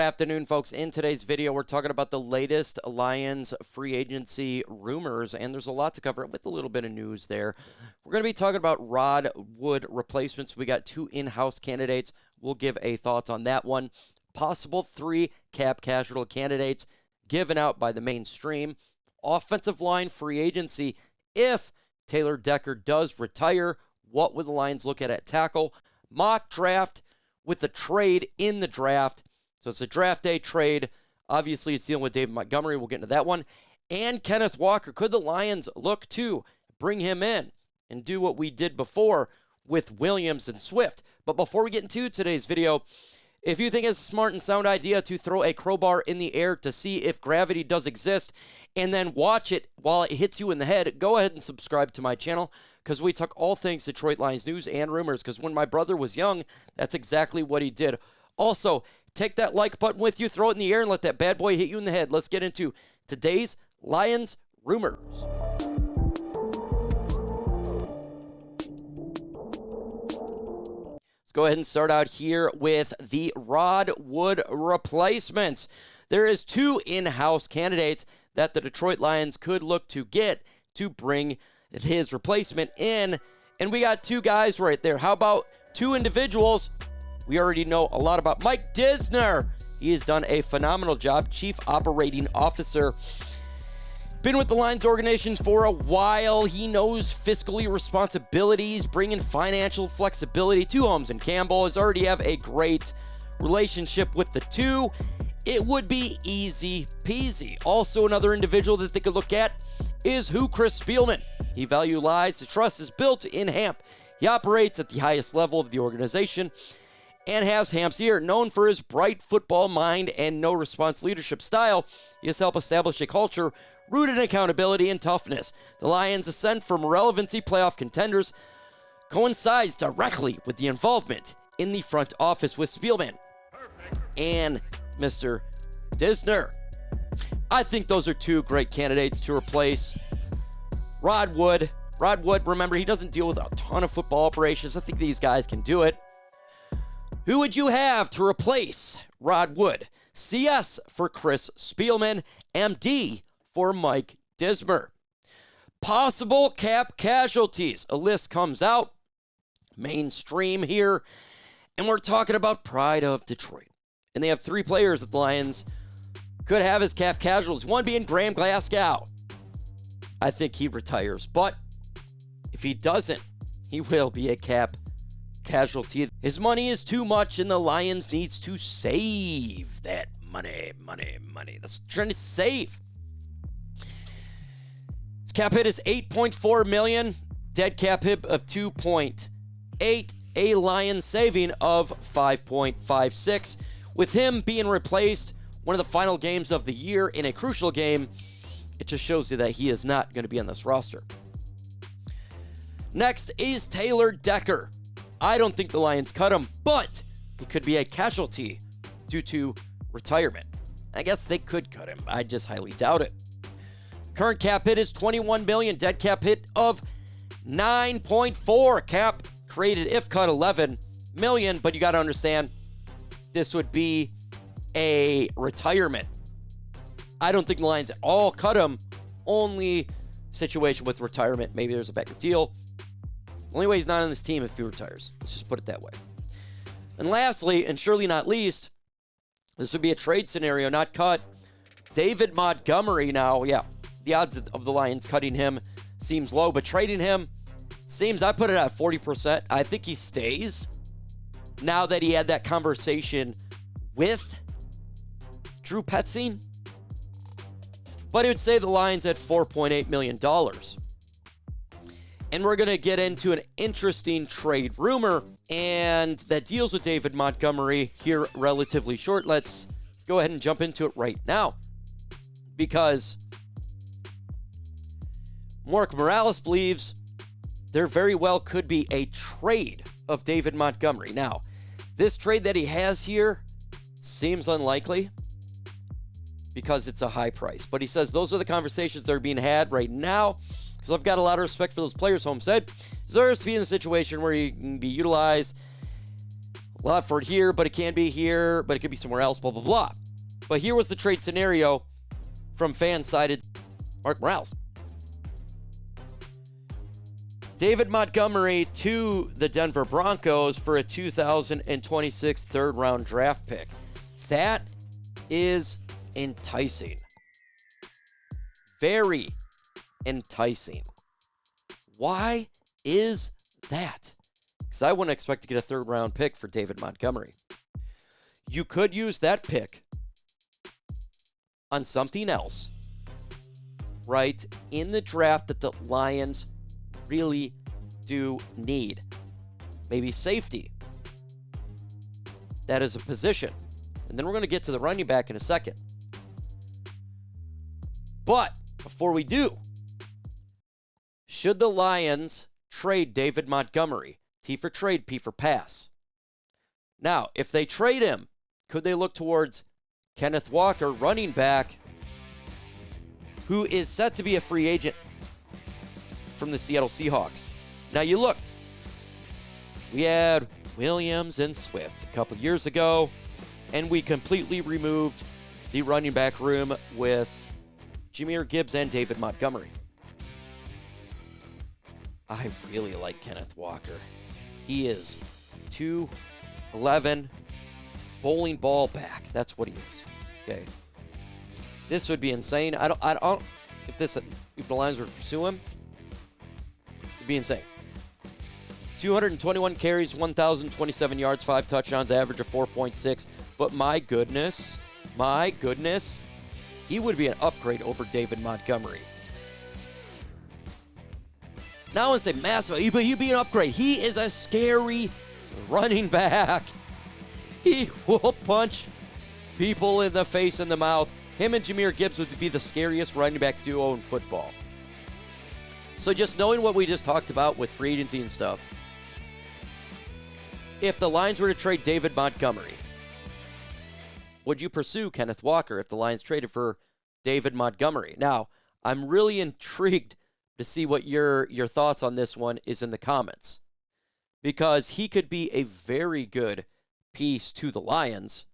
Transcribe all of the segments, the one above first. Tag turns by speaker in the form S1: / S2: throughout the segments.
S1: afternoon, folks. In today's video, we're talking about the latest Lions free agency rumors, and there's a lot to cover with a little bit of news there. We're going to be talking about Rod Wood replacements. We got 2 in-house candidates. We'll give a thoughts on that one. Possible 3 cap casualty candidates given out by the mainstream. Offensive line free agency. If Taylor Decker does retire, what would the Lions look at tackle? Mock draft with the trade in the draft. So it's a draft day trade. Obviously, it's dealing with David Montgomery. We'll get into that one. And Kenneth Walker. Could the Lions look to bring him in and do what we did before with Williams and Swift? But before we get into today's video, if you think it's a smart and sound idea to throw a crowbar in the air to see if gravity does exist and then watch it while it hits you in the head, go ahead and subscribe to my channel, because we talk all things Detroit Lions news and rumors, because when my brother was young, that's exactly what he did. Also, take that like button with you, throw it in the air, and let that bad boy hit you in the head. Let's get into today's Lions rumors. Let's go ahead and start out here with the Rod Wood replacements. There is 2 in-house candidates that the Detroit Lions could look to get to bring his replacement in, and we got 2 guys right there. How about 2 individuals? We already know a lot about Mike Disner. He has done a phenomenal job, Chief Operating Officer. Been with the Lions organization for a while. He knows fiscally responsibilities, bringing financial flexibility to Holmes and Campbell. Has already have a great relationship with the 2. It would be easy peasy. Also, another individual that they could look at is Chris Spielman. He value lies. His trust is built in Hamp. He operates at the highest level of the organization and has Hamp's ear. Known for his bright football mind and no-response leadership style, he has helped establish a culture rooted in accountability and toughness. The Lions' ascent from relevancy playoff contenders coincides directly with the involvement in the front office with Spielman and Mr. Disner. I think those are 2 great candidates to replace Rod Wood. Rod Wood, remember, he doesn't deal with a ton of football operations. I think these guys can do it. Who would you have to replace Rod Wood? CS for Chris Spielman, MD for Mike Disner. Possible cap casualties. A list comes out, mainstream here, and we're talking about pride of Detroit. And they have 3 players that the Lions could have as cap casualties. One being Graham Glasgow. I think he retires, but if he doesn't, he will be a cap casualty. His money is too much, and the Lions needs to save that money. That's what they're trying to save. His cap hit is $8.4 million. Dead cap hit of $2.8. A Lions saving of $5.56. With him being replaced, one of the final games of the year in a crucial game, it just shows you that he is not going to be on this roster. Next is Taylor Decker. I don't think the Lions cut him, but he could be a casualty due to retirement. I guess they could cut him. I just highly doubt it. Current cap hit is $21 million. Dead cap hit of $9.4. Cap created if cut $11 million, but you got to understand, this would be a retirement. I don't think the Lions at all cut him. Only situation with retirement, maybe there's a better deal. Only way he's not on this team if he retires. Let's just put it that way. And lastly, and surely not least, this would be a trade scenario, not cut. David Montgomery now, yeah, the odds of the Lions cutting him seems low, but trading him seems, I put it at 40%. I think he stays now that he had that conversation with Drew Petzing. But it would save the Lions at $4.8 million. And we're going to get into an interesting trade rumor, and that deals with David Montgomery here relatively short. Let's go ahead and jump into it right now, because Mark Morales believes there very well could be a trade of David Montgomery. Now, this trade that he has here seems unlikely because it's a high price. But he says those are the conversations that are being had right now, because I've got a lot of respect for those players, Holmes said. Deserves to be in a situation where he can be utilized a lot for it here, but it can be here, but it could be somewhere else, blah, blah, blah. But here was the trade scenario from fan-sided Mark Morales. David Montgomery to the Denver Broncos for a 2026 third-round draft pick. That is enticing. Very enticing. Why is that? Because I wouldn't expect to get a third-round pick for David Montgomery. You could use that pick on something else, right, in the draft that the Lions really do need. Maybe safety. That is a position. And then we're going to get to the running back in a second. But before we do, should the Lions trade David Montgomery? T for trade, P for pass. Now, if they trade him, could they look towards Kenneth Walker, running back, who is set to be a free agent from the Seattle Seahawks? Now you look, we had Williams and Swift a couple years ago, and we completely removed the running back room with Jahmyr Gibbs and David Montgomery. I really like Kenneth Walker. He is 211, bowling ball back. That's what he is. Okay. This would be insane. I don't if the Lions were to pursue him, it'd be insane. 221 carries, 1,027 yards, 5 touchdowns, average of 4.6. But my goodness, he would be an upgrade over David Montgomery. Now I want to say massive, but he'd be an upgrade. He is a scary running back. He will punch people in the face and the mouth. Him and Jahmyr Gibbs would be the scariest running back duo in football. So just knowing what we just talked about with free agency and stuff, if the Lions were to trade David Montgomery, would you pursue Kenneth Walker if the Lions traded for David Montgomery? Now, I'm really intrigued to see what your thoughts on this one is in the comments, because he could be a very good piece to the Lions.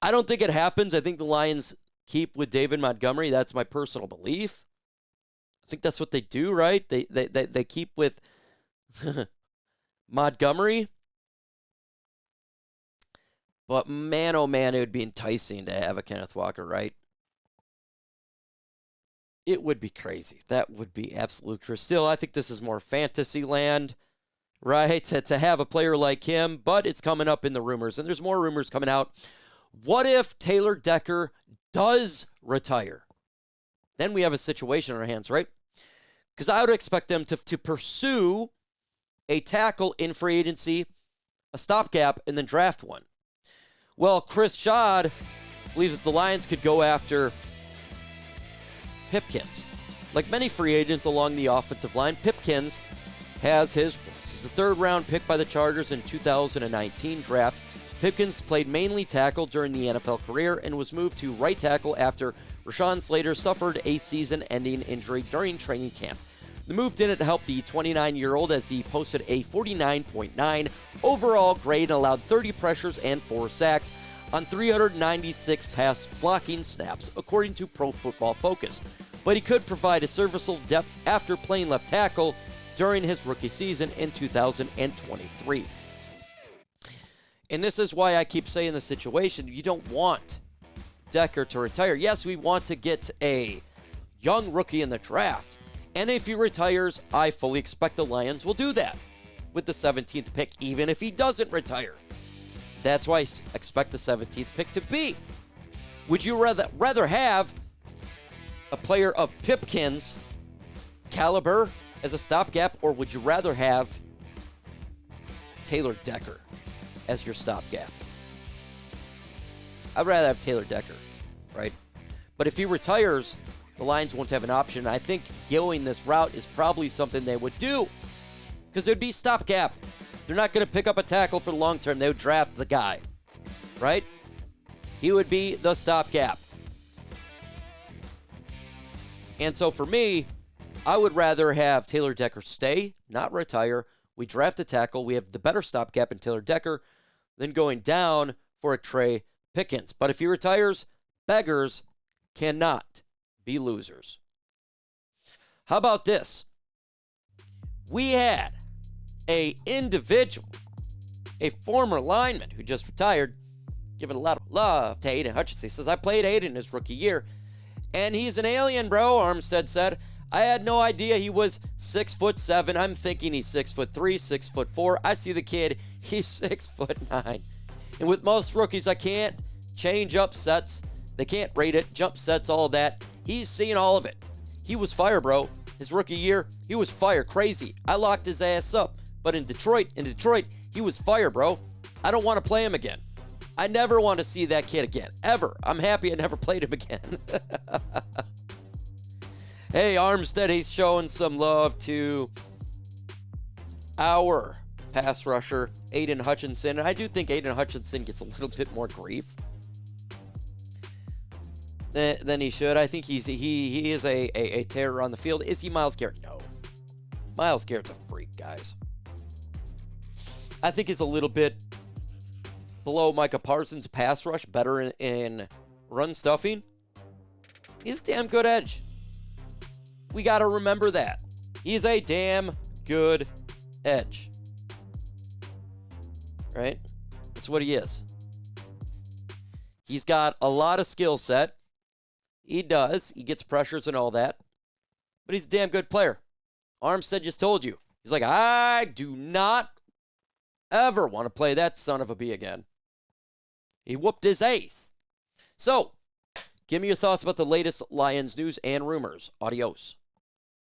S1: I don't think it happens. I think the Lions keep with David Montgomery. That's my personal belief. I think that's what they do, right? They keep with Montgomery. But man, oh man, it would be enticing to have a Kenneth Walker, right? It would be crazy. That would be absolute crazy. Still, I think this is more fantasy land, right? To have a player like him, but it's coming up in the rumors, and there's more rumors coming out. What if Taylor Decker does retire? Then we have a situation on our hands, right? Because I would expect them to pursue a tackle in free agency, a stopgap, and then draft one. Well, Chris Schad believes that the Lions could go after Pipkins. Like many free agents along the offensive line, Pipkins has his roots. He's a third-round pick by the Chargers in 2019 draft. Pipkins played mainly tackle during the NFL career and was moved to right tackle after Rashawn Slater suffered a season-ending injury during training camp. The move didn't help the 29-year-old as he posted a 49.9 overall grade and allowed 30 pressures and 4 sacks on 396 pass blocking snaps, according to Pro Football Focus. But he could provide a serviceable depth after playing left tackle during his rookie season in 2023. And this is why I keep saying the situation, you don't want Decker to retire. Yes, we want to get a young rookie in the draft. And if he retires, I fully expect the Lions will do that with the 17th pick, even if he doesn't retire. That's why I expect the 17th pick to be. Would you rather have a player of Pipkins' caliber as a stopgap, or would you rather have Taylor Decker as your stopgap? I'd rather have Taylor Decker, right? But if he retires, the Lions won't have an option. I think going this route is probably something they would do because it would be stopgap. They're not going to pick up a tackle for the long term. They would draft the guy, right? He would be the stopgap. And so for me, I would rather have Taylor Decker stay, not retire, We draft a tackle. We have the better stopgap in Taylor Decker than going down for a Trey Pipkins. But if he retires, beggars cannot be losers. How about this? We had a individual, a former lineman who just retired, giving a lot of love to Aiden Hutchinson. He says, I played Aiden his rookie year, and he's an alien, bro, Armstead said. I had no idea he was 6'7". I'm thinking he's 6'3", 6'4". I see the kid, he's 6'9". And with most rookies, I can't change up sets. They can't rate it, jump sets, all of that. He's seeing all of it. He was fire, bro. His rookie year, he was fire, crazy. I locked his ass up. But in Detroit, he was fire, bro. I don't want to play him again. I never want to see that kid again, ever. I'm happy I never played him again. Hey, Armstead, he's showing some love to our pass rusher, Aiden Hutchinson. And I do think Aiden Hutchinson gets a little bit more grief than he should. I think he is a terror on the field. Is he Myles Garrett? No. Myles Garrett's a freak, guys. I think he's a little bit below Micah Parsons' pass rush, better in run stuffing. He's a damn good edge. We got to remember that. He's a damn good edge. Right? That's what he is. He's got a lot of skill set. He does. He gets pressures and all that. But he's a damn good player. Armstead just told you. He's like, I do not ever want to play that son of a B again. He whooped his ace. So, give me your thoughts about the latest Lions news and rumors. Adios.